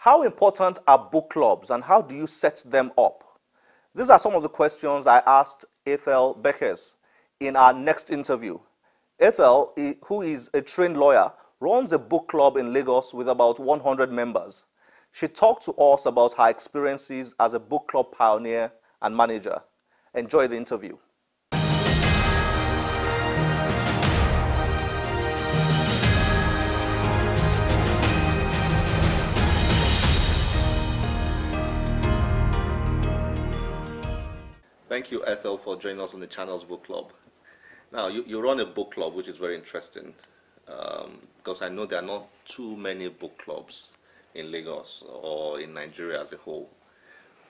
How important are book clubs and how do you set them up? These are some of the questions I asked Ethel Bekes in our next interview. Ethel, who is a trained lawyer, runs a book club in Lagos with about 100 members. She talked to us about her experiences as a book club pioneer and manager. Enjoy the interview. Thank you, Ethel, for joining us on the Channels Book Club. Now, you run a book club, which is very interesting, because I know there are not too many book clubs in Lagos or in Nigeria as a whole.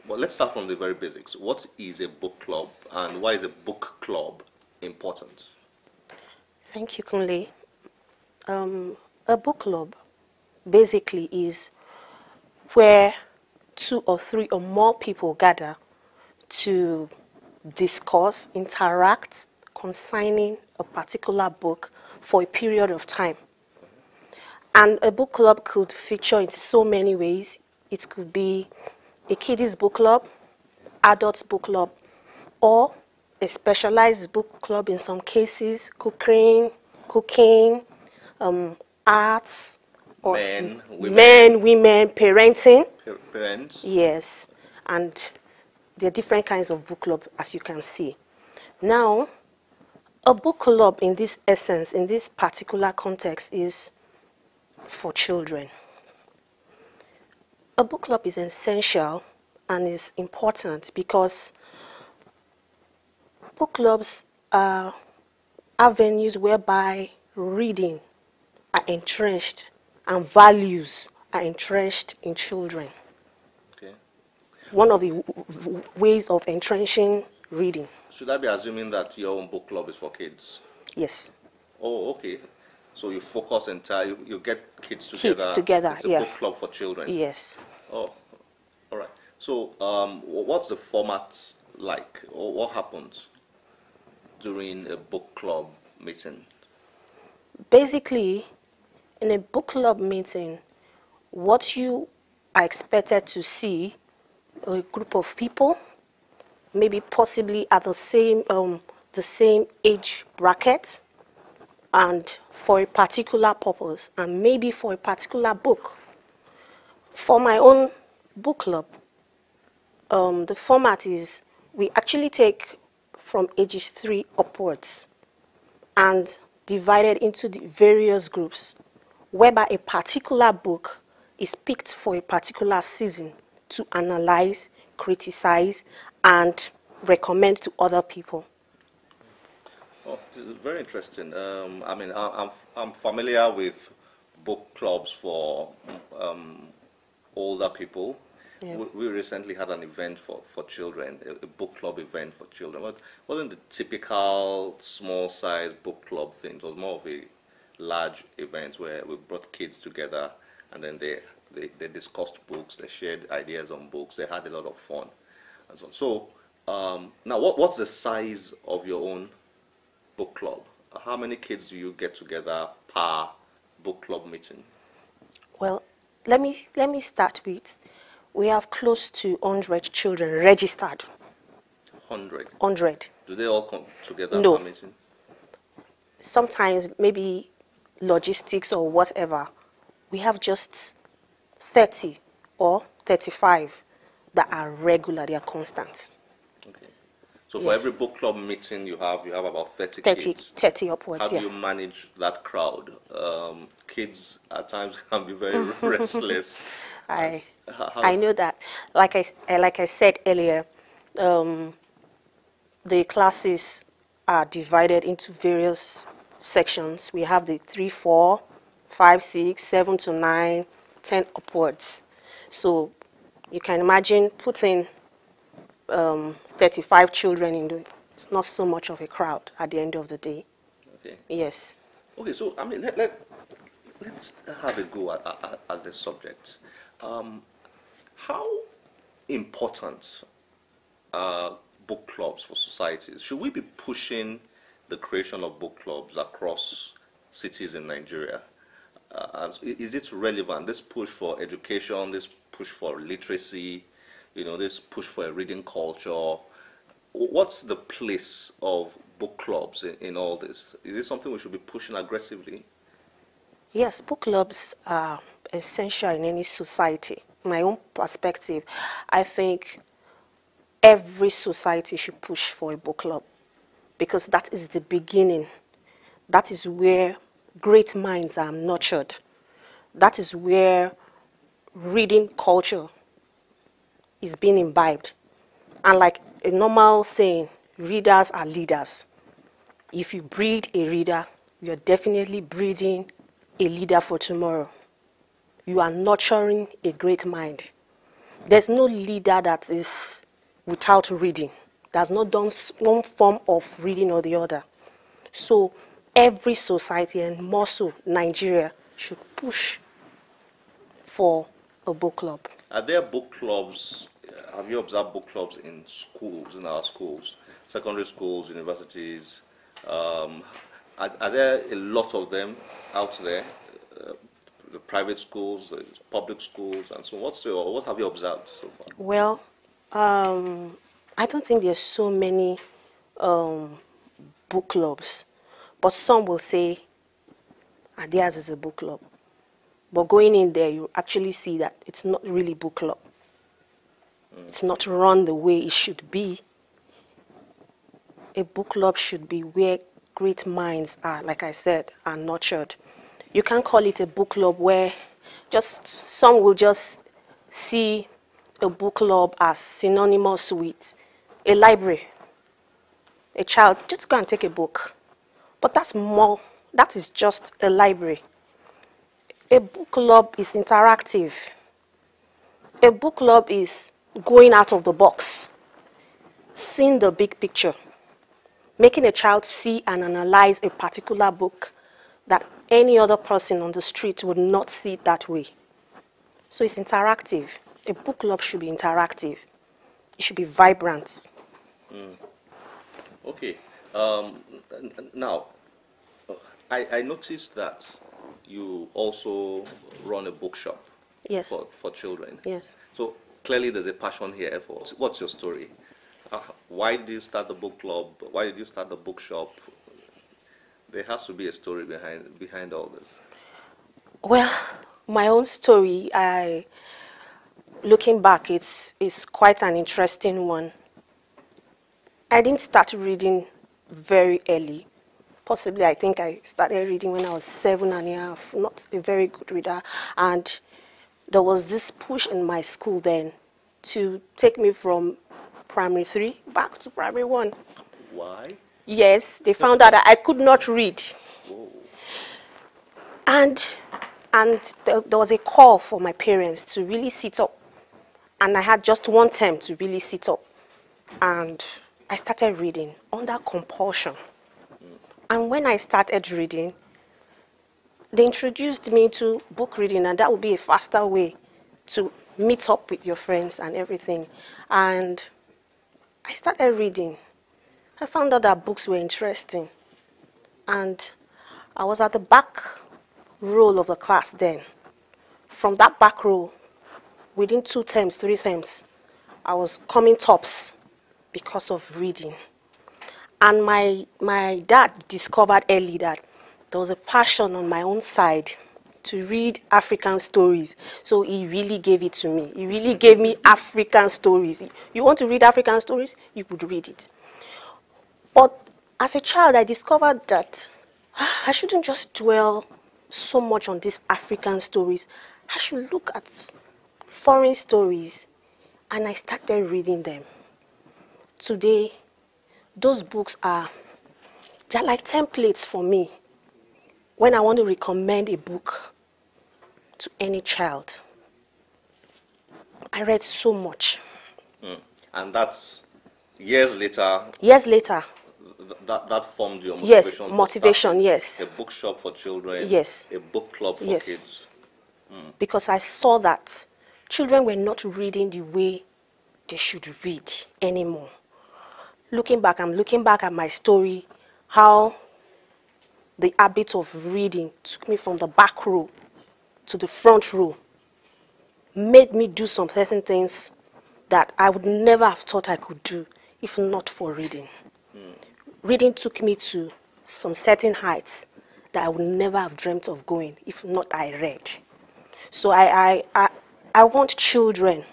But let's start from the very basics. What is a book club, and why is a book club important? Thank you, Kunle. A book club basically is where 2 or 3 or more people gather to discuss, interact concerning a particular book for a period of time. And a book club could feature in so many ways. It could be a kiddies book club, adults book club, or a specialized book club in some cases, cooking, arts, or Men, women, parenting. Parents. Yes, and there are different kinds of book club, as you can see. Now, a book club in this essence, in this particular context, is for children. A book club is essential and is important because book clubs are avenues whereby reading are entrenched and values are entrenched in children. Okay. One of the ways of entrenching reading. Should I be assuming that your own book club is for kids? Yes. Oh, okay. So you focus entirely, you get kids together. Kids together, it's a yeah. book club for children. Yes. Oh, all right. So what's the format like? Or what happens during a book club meeting? Basically, in a book club meeting, what you are expected to see a group of people, maybe possibly at the same age bracket, and for a particular purpose, and maybe for a particular book. For my own book club, the format is we actually take from ages 3 upwards and divide it into the various groups, whereby a particular book is picked for a particular season to analyze, criticize, and recommend to other people. Oh, this is very interesting. I mean, I'm familiar with book clubs for older people. Yeah. We recently had an event for children, a book club event for children. It wasn't the typical small-sized book club thing. It was more of a large event where we brought kids together and then they discussed books, they shared ideas on books, they had a lot of fun and so on. So now what's the size of your own book club? How many kids do you get together per book club meeting? Well, let me start with, we have close to 100 children registered. 100? 100. Do they all come together No. per meeting? Sometimes maybe logistics or whatever, we have just 30 or 35 that are regular, they are constant. Okay. So for every book club meeting you have about 30 kids. 30 upwards, How do you manage that crowd? Kids at times can be very restless. I know that. Like I said earlier, the classes are divided into various sections. We have the 3, 4, 5, 6, 7 to 9, 10 upwards. So you can imagine putting 35 children in it's not so much of a crowd at the end of the day. Okay. Yes. Okay, so I mean, let's have a go at this subject. How important are book clubs for societies? Should we be pushing the creation of book clubs across cities in Nigeria? Is it relevant? This push for education, this push for literacy, this push for a reading culture. What's the place of book clubs in all this? Is it something we should be pushing aggressively? Yes, book clubs are essential in any society. My own perspective, I think every society should push for a book club because that is the beginning. That is where great minds are nurtured. That is where reading culture is being imbibed. And like a normal saying, readers are leaders. If you breed a reader, you're definitely breeding a leader for tomorrow. You are nurturing a great mind. There's no leader that is without reading, that's not done one form of reading or the other. So every society, and more so Nigeria, should push for a book club. Are there book clubs? Have you observed book clubs in schools, in our schools, secondary schools, universities? Are there a lot of them out there? The private schools, the public schools, and so on. What have you observed so far? Well, I don't think there's so many book clubs, but some will say, theirs is a book club. But going in there, you actually see that it's not really book club. It's not run the way it should be. A book club should be where great minds are, like I said, are nurtured. You can't call it a book club where some will just see a book club as synonymous with a library. A child, just go and take a book. But that is just a library. A book club is interactive. A book club is going out of the box, seeing the big picture, making a child see and analyze a particular book that any other person on the street would not see it that way. So it's interactive. A book club should be interactive. It should be vibrant. Okay. Now, I noticed that you also run a bookshop. Yes. For children. Yes. So clearly there's a passion here for. What's your story? Why did you start the book club? Why did you start the bookshop? There has to be a story behind all this. Well, my own story, looking back, it's quite an interesting one. I didn't start reading very early. Possibly, I think I started reading when I was 7.5, not a very good reader. And there was this push in my school then to take me from primary 3 back to primary 1. Why? Yes, they found out that I could not read. Whoa. And there was a call for my parents to really sit up. And I had just one term to really sit up. And I started reading under compulsion. And when I started reading, they introduced me to book reading, and that would be a faster way to meet up with your friends and everything. And I started reading. I found out that books were interesting. And I was at the back row of the class then. From that back row, within 2 terms, 3 terms, I was coming tops because of reading. And my dad discovered early that there was a passion on my own side to read African stories. So he really gave it to me. He really gave me African stories. You want to read African stories? You could read it. But as a child, I discovered that I shouldn't just dwell so much on these African stories. I should look at foreign stories. And I started reading them. Today, those books they're like templates for me when I want to recommend a book to any child. I read so much. And that's years later. Years later. That formed your motivation. Yes, motivation, yes. A bookshop for children. Yes. A book club for yes. kids. Because I saw that children were not reading the way they should read anymore. I'm looking back at my story, how the habit of reading took me from the back row to the front row, made me do some certain things that I would never have thought I could do if not for reading. Reading took me to some certain heights that I would never have dreamt of going if not I read. So I want children.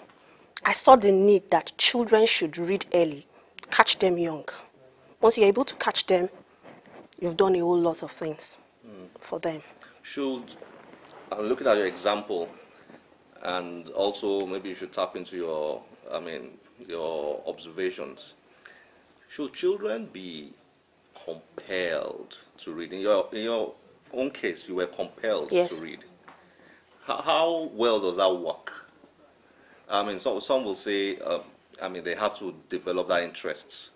I saw the need that children should read early, catch them young. Once you're able to catch them, you've done a whole lot of things for them. I'm looking at your example, and also maybe you should tap into your observations. Should children be compelled to read? In your own case, you were compelled Yes. to read. How well does that work? Some will say, they have to develop that interest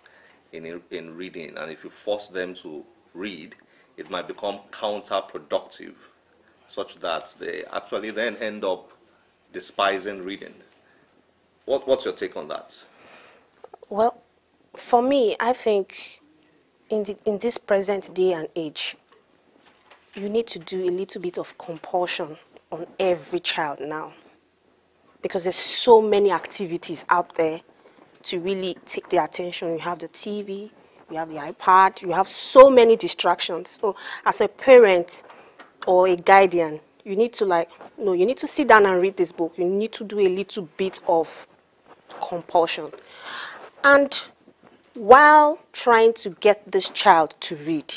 in reading, and if you force them to read, it might become counterproductive, such that they actually then end up despising reading. What's your take on that? Well, for me, I think in this present day and age, you need to do a little bit of compulsion on every child now, because there's so many activities out there to really take their attention. You have the TV, you have the iPad, you have so many distractions. So as a parent or a guardian, you need to you need to sit down and read this book. You need to do a little bit of compulsion. And while trying to get this child to read,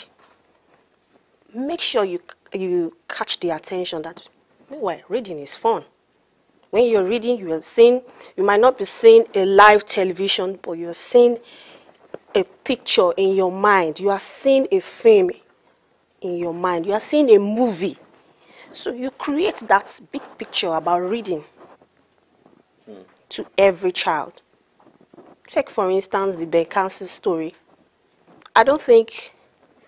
make sure you catch the attention that, meanwhile, reading is fun. When you're reading, you might not be seeing a live television, but you're seeing a picture in your mind. You are seeing a film in your mind. You are seeing a movie. So you create that big picture about reading to every child. Take, for instance, the Bekes story. I don't think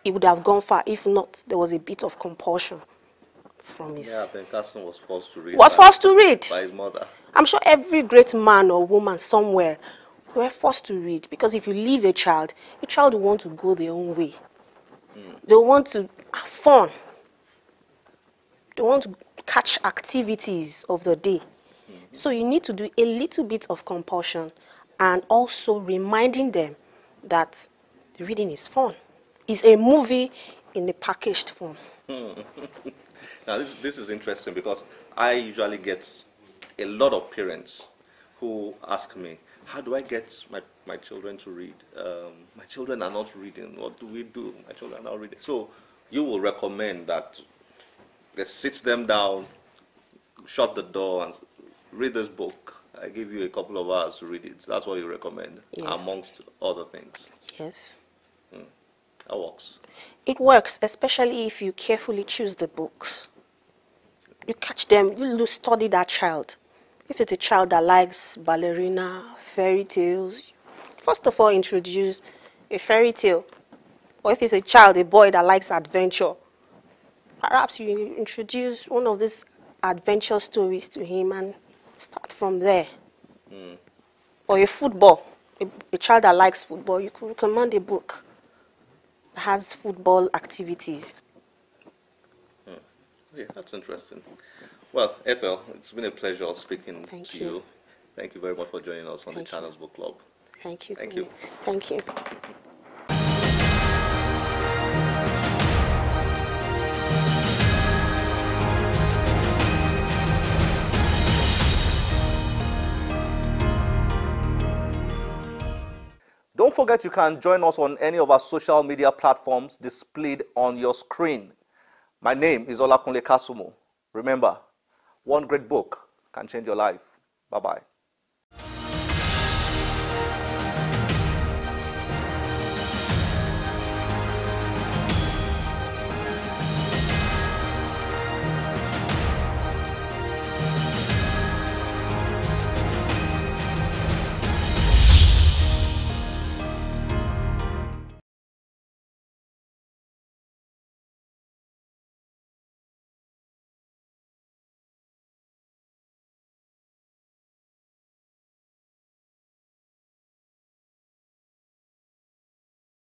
it would have gone far if not there was a bit of compulsion from his... Yeah, Bekes was forced to read. By his mother. I'm sure every great man or woman somewhere were forced to read, because if you leave a child will want to go their own way. They want to have fun. They want to catch activities of the day. So you need to do a little bit of compulsion and also reminding them that the reading is fun. It's a movie in a packaged form. Now this is interesting, because I usually get a lot of parents who ask me, how do I get my children to read? My children are not reading. What do we do? My children are not reading. So you will recommend that they sit them down, shut the door, and read this book. I give you a couple of hours to read it. That's what you recommend, amongst other things. Yes. That works. It works, especially if you carefully choose the books. You catch them, you study that child. If it's a child that likes ballerina, fairy tales, first of all introduce a fairy tale. Or if it's a boy that likes adventure, perhaps you introduce one of these adventure stories to him and start from there. Or a child that likes football, you could recommend a book that has football activities. Yeah, that's interesting. Well, Ethel, it's been a pleasure speaking to you. Thank you very much for joining us on the Channels Book Club. Thank you. Thank you. Thank you. Don't forget you can join us on any of our social media platforms displayed on your screen. My name is Olakunle Kasumu. Remember, one great book can change your life. Bye-bye.